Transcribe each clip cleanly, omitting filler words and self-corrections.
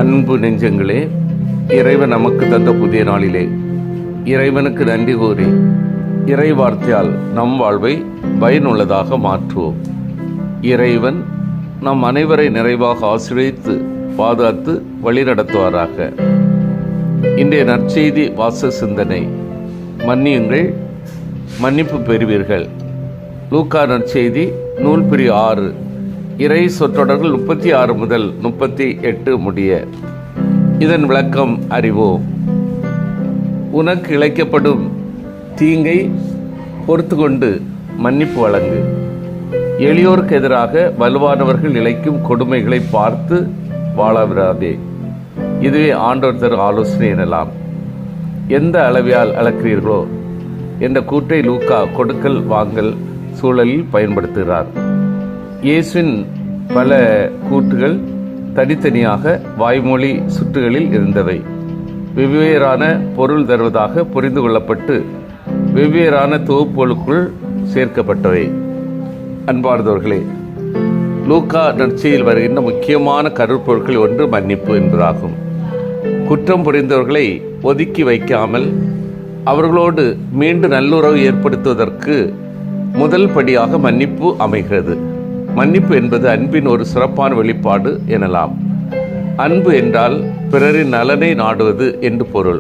அன்பு நெஞ்சங்களே, இறைவன் நமக்கு தந்த புதிய நாளிலே இறைவனுக்கு நன்றி கூறி இறை வார்த்தையால் நம் வாழ்வை பயனுள்ளதாக மாற்றுவோம். இறைவன் நம் அனைவரை நிறைவாக ஆசீர்வதித்து பாதுகாத்து வழிநடத்துவாராக. இன்றைய நற்செய்தி வாச சிந்தனை, மன்னியுங்கள் மன்னிப்பு பெறுவீர்கள். லூக்கா நற்செய்தி நூல் பிரி 6, இறை சொற்றொடர்கள் 36 முதல் 38 முடிய. இதன் விளக்கம் அறிவோம். உனக்கு இழைக்கப்படும் தீங்கை பொறுத்து கொண்டு மன்னிப்பு வழங்கு. எளியோருக்கு எதிராக வலுவானவர்கள் இழைக்கும் கொடுமைகளை பார்த்து வாழவிடாதே. இதுவே ஆண்டவர் தரும் ஆலோசனை எனலாம். எந்த அளவையால் அளக்கிறீர்களோ என்ற கூற்றை லூக்கா கொடுக்கல் வாங்கல் சூழலில் பயன்படுத்துகிறார். இயேசுவின் பல கூற்றுகள் தனித்தனியாக வாய்மொழி சுற்றுகளில் இருந்தவை. வெவ்வேறான பொருள் தருவதாக புரிந்து கொள்ளப்பட்டு வெவ்வேறான தொகுப்புகளுக்குள் சேர்க்கப்பட்டவை. அன்பார்ந்தவர்களே, லூக்கா நற்செய்தியில் வருகின்ற முக்கியமான கருப்பொருட்கள் ஒன்று மன்னிப்பு என்பதாகும். குற்றம் புரிந்தவர்களை ஒதுக்கி வைக்காமல் அவர்களோடு மீண்டும் நல்லுறவு ஏற்படுத்துவதற்கு முதல் படியாக மன்னிப்பு அமைகிறது. மன்னிப்பு என்பது அன்பின் ஒரு சிறப்பான வெளிப்பாடு எனலாம். அன்பு என்றால் பிறரின் நலனை நாடுவது என்று பொருள்.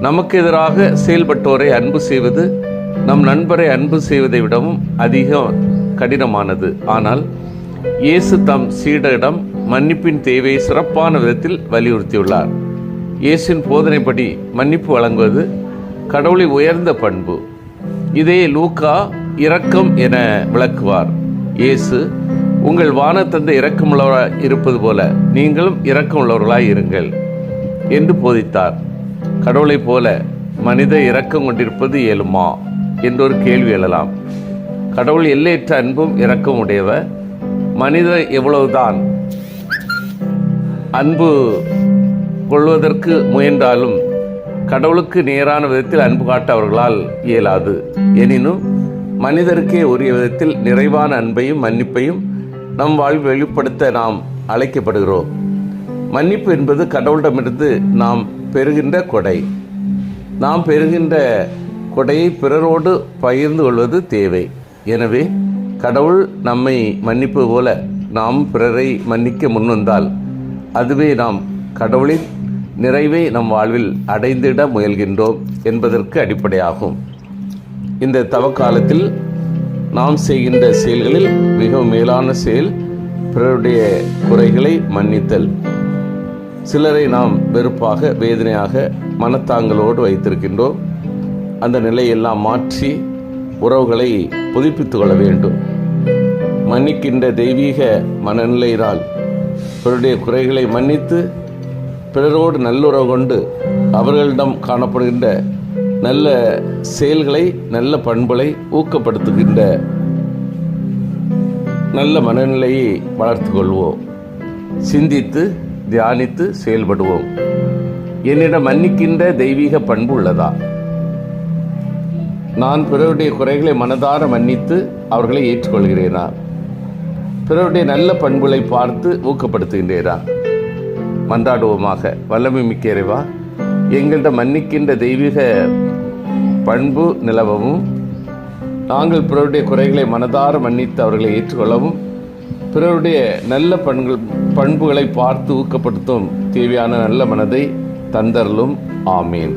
நமக்கு எதிராக செயல்பட்டோரை அன்பு செய்வது நம் நண்பரை அன்பு செய்வதை விடவும் அதிகம் கடினமானது. ஆனால் இயேசு தம் சீடரிடம் மன்னிப்பின் தேவையை சிறப்பான விதத்தில் வலியுறுத்தியுள்ளார். இயேசுவின் போதனைப்படி மன்னிப்பு வழங்குவது கடவுளை உயர்ந்த பண்பு. இதை லூக்கா இரக்கம் என விளக்குவார். இயேசு, உங்கள் வானத்தந்தை இரக்கமுள்ளவராய் இருப்பது போல நீங்களும் இரக்கமுள்ளவர்களாய் இருங்கள் என்று போதித்தார். கடவுளைப் போல மனித இரக்கம் கொண்டிருப்பது இயலுமா என்றொரு கேள்வி எழலாம். கடவுள் எல்லையற்ற அன்பும் இரக்கம் உடையவர். மனிதர் எவ்வளவுதான் அன்பு கொள்வதற்கு முயன்றாலும் கடவுளுக்கு நேரான விதத்தில் அன்பு காட்ட அவர்களால் இயலாது. எனினும் மனிதருக்கே உரிய விதத்தில் நிறைவான அன்பையும் மன்னிப்பையும் நம் வாழ்வில் வெளிப்படுத்த நாம் அழைக்கப்படுகிறோம். மன்னிப்பு என்பது கடவுளிடமிருந்து நாம் பெறுகின்ற கொடை. நாம் பெறுகின்ற கொடையை பிறரோடு பகிர்ந்து கொள்வது தேவை. எனவே கடவுள் நம்மை மன்னிப்பு போல நாம் பிறரை மன்னிக்க முன்வந்தால் அதுவே நாம் கடவுளின் நிறைவை நம் வாழ்வில் அடைந்திட முயல்கின்றோம் என்பதற்கு அடிப்படையாகும். இந்த தவக்காலத்தில் நாம் செய்கின்ற செயல்களில் மிகவும் மேலான செயல் பிறருடைய குறைகளை மன்னித்தல். சிலரை நாம் வெறுப்பாக வேதனையாக மனத்தாங்களோடு வைத்திருக்கின்றோம். அந்த நிலையெல்லாம் மாற்றி உறவுகளை புதுப்பித்துக் கொள்ள வேண்டும். மன்னிக்கின்ற தெய்வீக மனநிலையினால் பிறருடைய குறைகளை மன்னித்து பிறரோடு நல்லுறவு கொண்டு அவர்களிடம் காணப்படுகின்ற நல்ல செயல்களை நல்ல பண்புகளை ஊக்கப்படுத்துகின்ற நல்ல மனநிலையை வளர்த்து கொள்வோம். சிந்தித்து தியானித்து செயல்படுவோம். என்னிடம் மன்னிக்கின்ற தெய்வீக பண்பு உள்ளதா? நான் பிறருடைய குறைகளை மனதார மன்னித்து அவர்களை ஏற்றுக்கொள்கிறேனா? பிறருடைய நல்ல பண்புகளை பார்த்து ஊக்கப்படுத்துகின்றேனா? மன்றாடுவோமாக. வல்லமை மிக்க இறைவா, எங்கள்கிட்ட மன்னிக்கின்ற தெய்வீக பண்பு நிலவவும் நாங்கள் பிறருடைய குறைகளை மனதார மன்னித்து அவர்களை ஏற்றுக்கொள்ளவும் பிறருடைய நல்ல பண்புகளை பார்த்து ஊக்கப்படுத்தும் தேவையான நல்ல மனதை தந்தருளும். ஆமீன்.